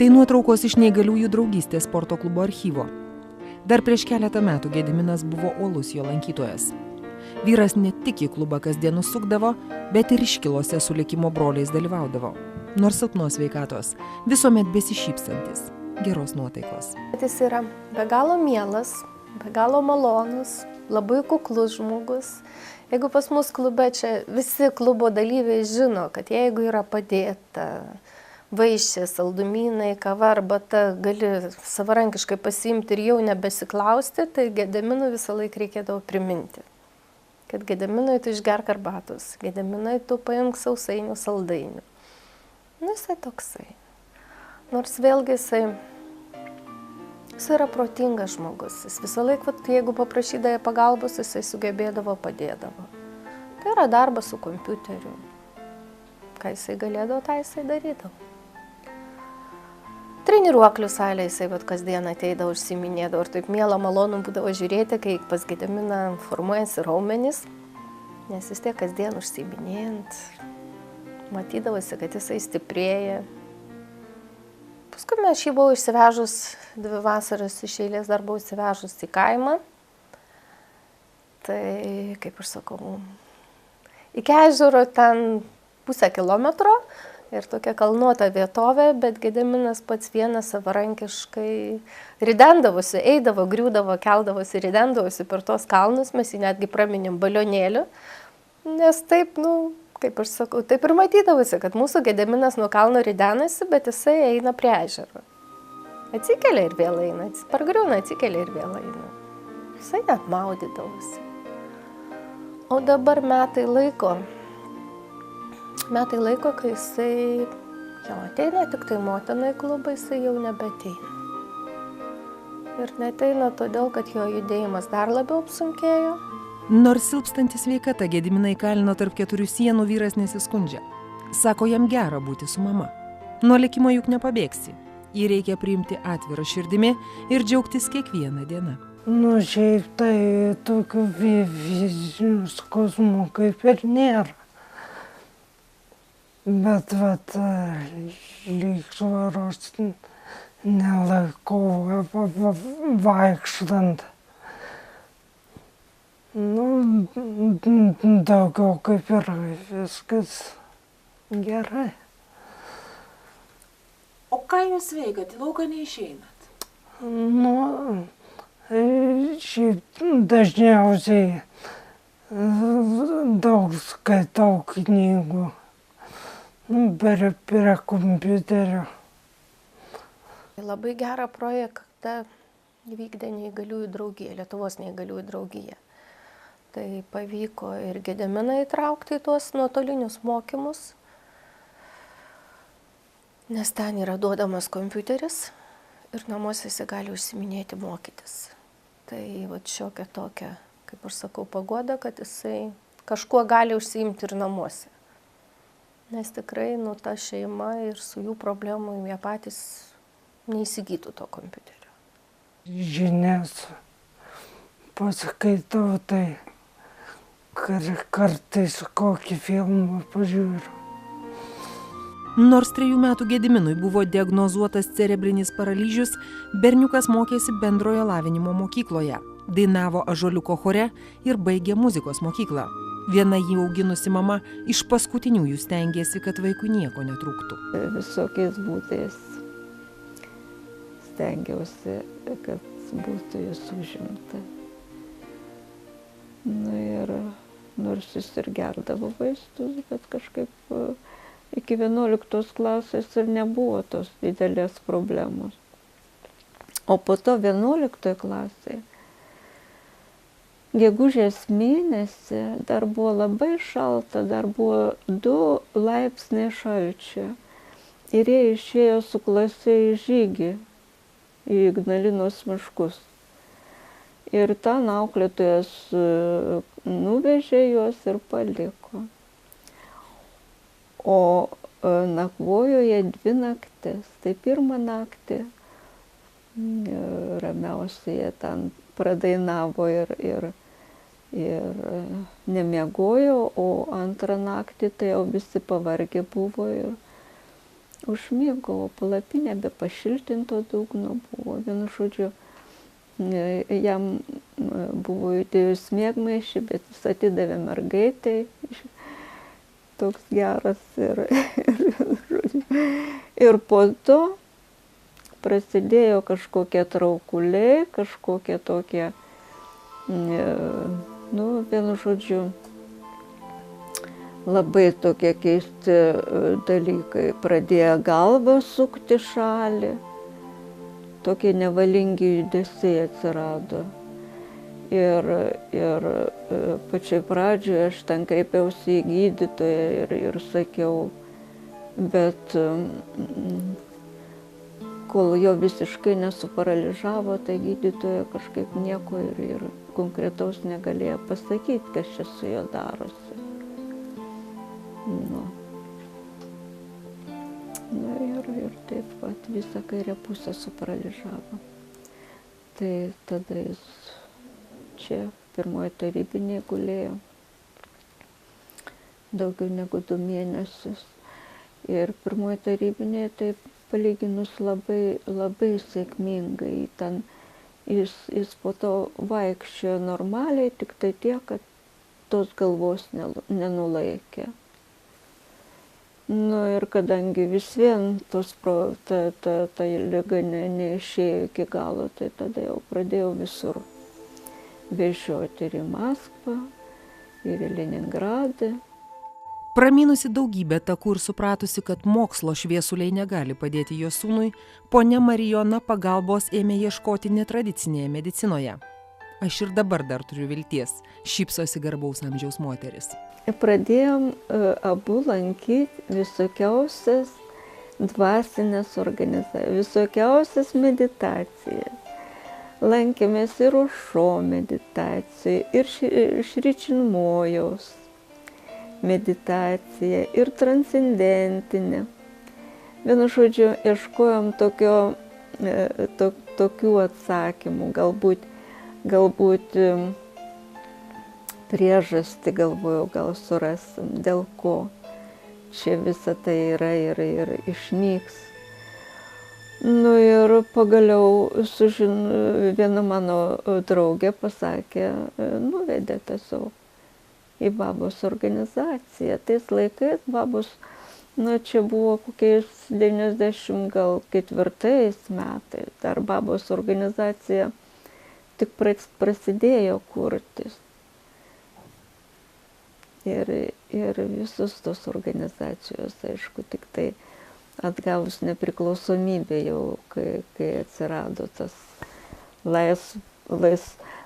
Tai nuotraukos iš neįgaliųjų draugystės sporto klubo archyvo. Dar prieš keletą metų Gediminas buvo uolus jo lankytojas. Vyras ne tik į klubą kasdien nusukdavo, bet ir iškilose su likimo broliais dalyvaudavo. Nors silpnos sveikatos, visuomet besišypsantis, geros nuotaikos. Jis yra be galo mielas, be galo malonus, labai kuklus žmogus. Jeigu pas mus klube čia visi klubo dalyviai žino, kad jeigu yra padėta vaišė, saldumynai, kava, arbata, gali savarankiškai pasiimti ir jau nebesiklausti, tai Gediminui visą laiką reikėdavo priminti. Kad Gediminui tu išgerk arbatos, Gediminui tu paimk sausainių, saldainių. Nu, jisai toksai. Nors vėlgi jisai yra protingas žmogus. Jis visą laiką, jeigu paprašydavo pagalbos, jisai sugebėdavo, padėdavo. Tai yra darbas su kompiuteriu. Ką jisai galėdavo, tą jisai darydavo. Treniruoklių salė jisai kasdien ateidavo, užsiminėdavo ir taip miela malonu būdavo žiūrėti, kai pas Gediminą formuojasi raumenys, nes vis tiek kasdien užsiminėjant, matydavosi, kad jisai stiprėja. Paskui mes šį buvau išsivežus, 2 vasaras iš eilės dar buvau išsivežus į kaimą. Tai, kaip aš sakau, iki ežero ten 0,5 kilometro. Ir tokia kalnuota vietovė, bet Gediminas pats vienas savarankiškai ridendavosi, eidavo, griūdavo, keldavosi, ridendavosi per tos kalnus, mes jį netgi praminėm balionėliu, nes taip, kaip aš sakau, taip ir matydavosi, kad mūsų Gediminas nuo kalno ridenasi, bet jisai eina prie ežero. Atsikelia ir vėl eina, pargriūna, atsikelia ir vėl eina. Jisai net maudydavosi. O dabar metai laiko, kai jisai jau ateina, tik tai motina į klubą, jisai jau nebeateina. Ir neateina todėl, kad jo judėjimas dar labiau apsunkėjo. Nors silpstantis sveikata Gediminą įkalino tarp 4 sienų, vyras nesiskundžia. Sako, jam gera būti su mama. Nuo likimo juk nepabėgsi. Jį reikia priimti atvirą širdimi ir džiaugtis kiekvieną dieną. Šiaip tai tokių fizinių skausmų kaip ir nėra. Bet lygsvaros nelaikau vaikštant. Daugiau kaip ir viskas gerai. O ką jūs veikat? Į lauką neišeinat? Šiaip dažniausiai daug skaitau knygų. Prie kompiuterio. Labai gerą projektą vykdė neįgaliųjų draugija, Lietuvos neįgaliųjų draugija. Tai pavyko ir Gediminą įtraukti į tuos nuotolinius mokymus, nes ten yra duodamas kompiuteris ir namuose jis gali užsiminėti mokytis. Tai šiokia tokia, kaip aš sakau, paguoda, kad jisai kažkuo gali užsiimti ir namuose. Nes tikrai, ta šeima ir su jų problemų jie patys neįsigytų to kompiuterio. Žinias paskaitau, tai kartais kokį filmą pažiūriu. Nors 3 metų Gediminui buvo diagnozuotas cerebrinis paralyžius, berniukas mokėsi bendrojo lavinimo mokykloje, dainavo Ąžuoliuko chore ir baigė muzikos mokyklą. Viena jį auginusi mama iš paskutiniųjų stengėsi, kad vaikui nieko netrūktų. Visokiais būdais stengiausi, kad būtų jis užimta. Ir nors jis ir gerdavo vaistus, bet kažkaip iki 11 klasės ir nebuvo tos didelės problemos. O po to 11 klasėje, gegužės mėnesį, dar buvo labai šalta, dar buvo 2 laipsniai šalčio. Ir jie išėjo su klase į žygį, į Ignalinos miškus. Ir ten auklėtojas nuvežė juos ir paliko. O nakvojo jie 2 naktis. Tai pirmą naktį ramiausiai jie ten pradainavo ir nemiegojo, o antrą naktį tai jau visi pavargę buvo ir užmėgo, o palapinė be pašiltinto dugno buvo. Vienu žodžiu, jam buvo įdėjus miegmaišį, bet jis atidavė mergaitai. Toks geras ir po to prasidėjo kažkokie traukuliai, kažkokie tokie, vienu žodžiu, labai tokie keisti dalykai. Pradėjo galvą sukti šalį, tokie nevalingi judesiai atsirado. Ir pačioj pradžioje aš ten kreipiausi į gydytoją ir sakiau, bet kol jo visiškai nesuparalyžavo, tai gydytoja kažkaip nieko ir konkretaus negalėjo pasakyti, kas čia su juo darosi. Ir taip pat visą kairę pusę suparalyžavo. Tai tada jis čia pirmoji tarybinė gulėjo daugiau negu 2 mėnesius. Ir pirmoji tarybinė taip palyginus labai, labai sėkmingai. Ten jis po to vaikščiojo normaliai, tik tai tiek, kad tos galvos nenulaikė. Ir kadangi vis vien ta liga neišėjo iki galo, tai tada jau pradėjau visur vežioti ir į Maskvą, ir į Leningradą. Pramynusi daugybę takų ir supratusi, kad mokslo šviesuliai negali padėti jo sūnui, ponia Marijona pagalbos ėmė ieškoti netradicinėje medicinoje. Aš ir dabar dar turiu vilties, šypsosi garbaus amžiaus moteris. Pradėjom abu lankyti visokiausias dvasinės organizacijas, visokiausias meditacijas. Lankėmės ir Ošo meditacijai, ir Šričinmojaus meditacija, ir transcendentinė. Vienu žodžiu, ieškojom tokių atsakymų, galbūt priežastį, galvojau, gal surasim, dėl ko čia visa tai yra ir išnyks. Ir pagaliau viena mano draugė pasakė, nuvedė tiesiog į Babos organizaciją. Tais laikais Babos, čia buvo kokiais 94 metais, dar Babos organizacija tik prasidėjo kurtis. Ir visus tos organizacijos, aišku, tik tai atgavus nepriklausomybę jau, kai atsirado tas laisvas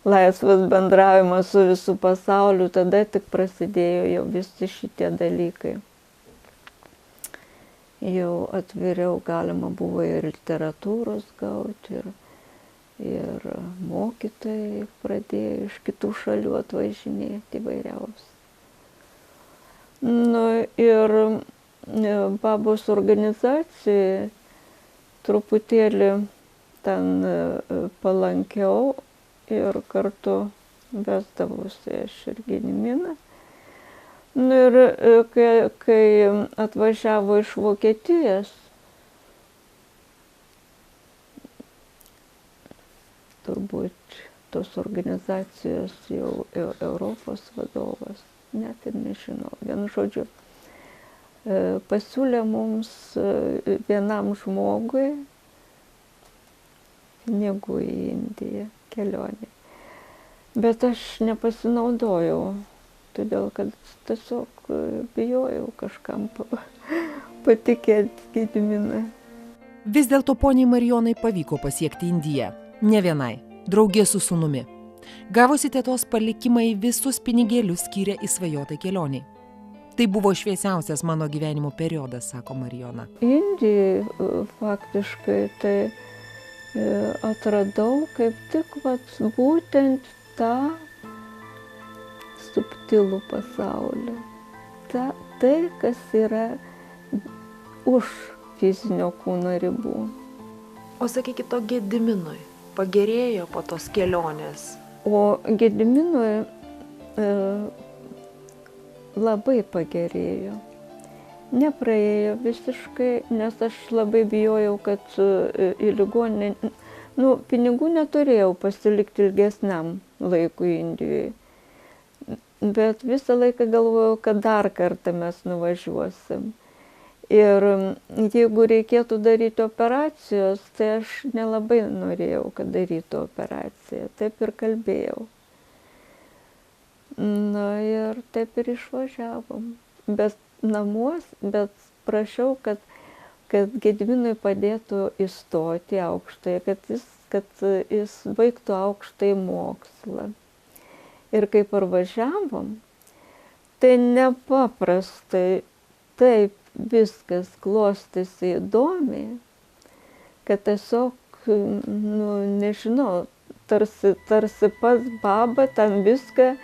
bendravimas su visų pasauliu, tada tik prasidėjo jau visi šitie dalykai. Jau atviriau galima buvo ir literatūros gauti, ir mokytojai pradėjo iš kitų šalių atvažinėti įvairiausių. Ir Babos organizacijai truputėlį ten palankiau ir kartu vesdavosi aš ir Gediminą. Ir kai atvažiavo iš Vokietijos, turbūt tos organizacijos jau Europos vadovas, net ir nežinau, vienu žodžiu, pasiūlė mums vienam žmogui pinigų į Indiją kelionė. Bet aš nepasinaudojau, todėl kad tiesiog bijojau kažkam patikėti Gediminui. Vis dėlto poniai Marijonai pavyko pasiekti Indiją. Ne vienai, draugė su sūnumi. Gavusi tetos palikimą į visus pinigėlius skyrė į svajotą kelionį. Tai buvo šviesiausias mano gyvenimo periodas, sako Marijona. Indijai faktiškai tai atradau kaip tik būtent tą subtilų pasaulį. Tai, kas yra už fizinio kūno ribų. O sakykit, to Gediminui pagerėjo po tos kelionės? O Gediminui labai pagerėjo. Nepraėjo visiškai, nes aš labai bijojau, kad į ligoninę, pinigų neturėjau pasilikti ilgesniam laikui Indijoje. Bet visą laiką galvojau, kad dar kartą mes nuvažiuosim. Ir jeigu reikėtų daryti operacijos, tai aš nelabai norėjau, kad darytų operaciją. Taip ir kalbėjau. Ir taip ir išvažiavom. Bet prašiau, kad Gediminui padėtų įstoti aukštąją, kad jis baigtų aukštąjį mokslą. Ir kai parvažiavom, tai nepaprastai taip viskas klostėsi įdomiai, kad tiesiog, nežinau, tarsi pats baba ten viską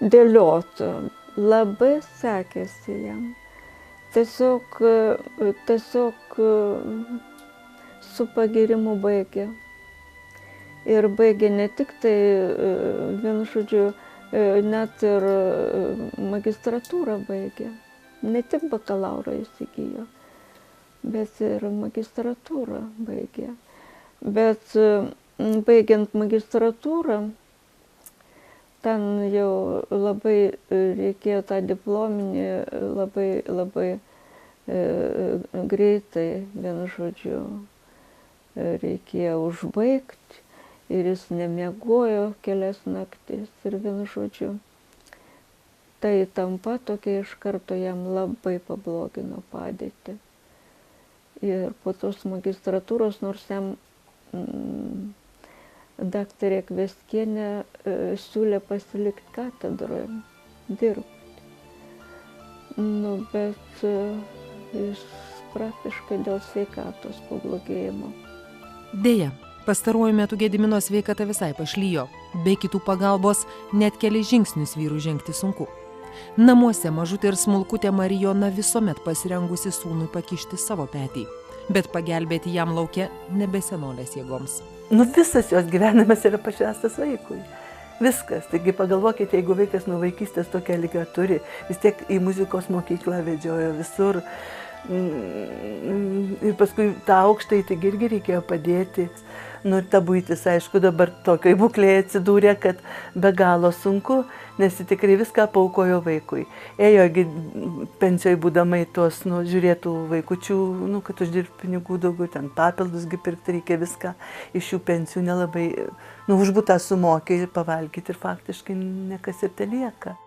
dėliotų. Labai sekėsi jam. Tiesiog su pagirimu baigė. Ir baigė ne tik tai, vienu žodžiu, net ir magistratūrą baigė. Ne tik bakalaurą įsigijo, bet ir magistratūrą baigė. Bet baigiant magistratūrą, ten jau labai reikėjo tą diplominį labai greitai, vienu žodžiu, reikėjo užbaigti. Ir jis nemiegojo kelias naktis ir vienu žodžiu. Tai tampa tokia iš karto jam labai pablogino padėtį. Ir po tos magistratūros, nors jam daktarė Kveskienė siūlė pasilikti katedroje, dirbti. Bet jis praktiškai dėl sveikatos pablogėjimo. Deja, pastaruoju metu Gedimino sveikata visai pašlijo. Be kitų pagalbos net keli žingsnius vyrų žengti sunku. Namuose mažutė ir smulkutė Marijona visuomet pasirengusi sūnui pakišti savo petį. Bet pagelbėti jam lauke nebesenolės jėgoms. Visas jos gyvenimas yra pašvęstas vaikui. Viskas. Taigi pagalvokite, jeigu vaikas nuo vaikystės tokią ligą turi, vis tiek į muzikos mokyklą vedžiojo visur. Ir paskui tą aukštąjį taigi irgi reikėjo padėti. Ir ta buitis, aišku, dabar tokioj būklėje atsidūrė, kad be galo sunku, nes jis tikrai viską paaukojo vaikui. Ėjogi pensijoje būdama į tuos, žiūrėtų vaikučių, kad uždirbti pinigų daugiau, ten papildusgi pirkti reikia viską, iš jų pensijų nelabai, už butą sumokė ir pavalgyti ir faktiškai nekas ir telieka.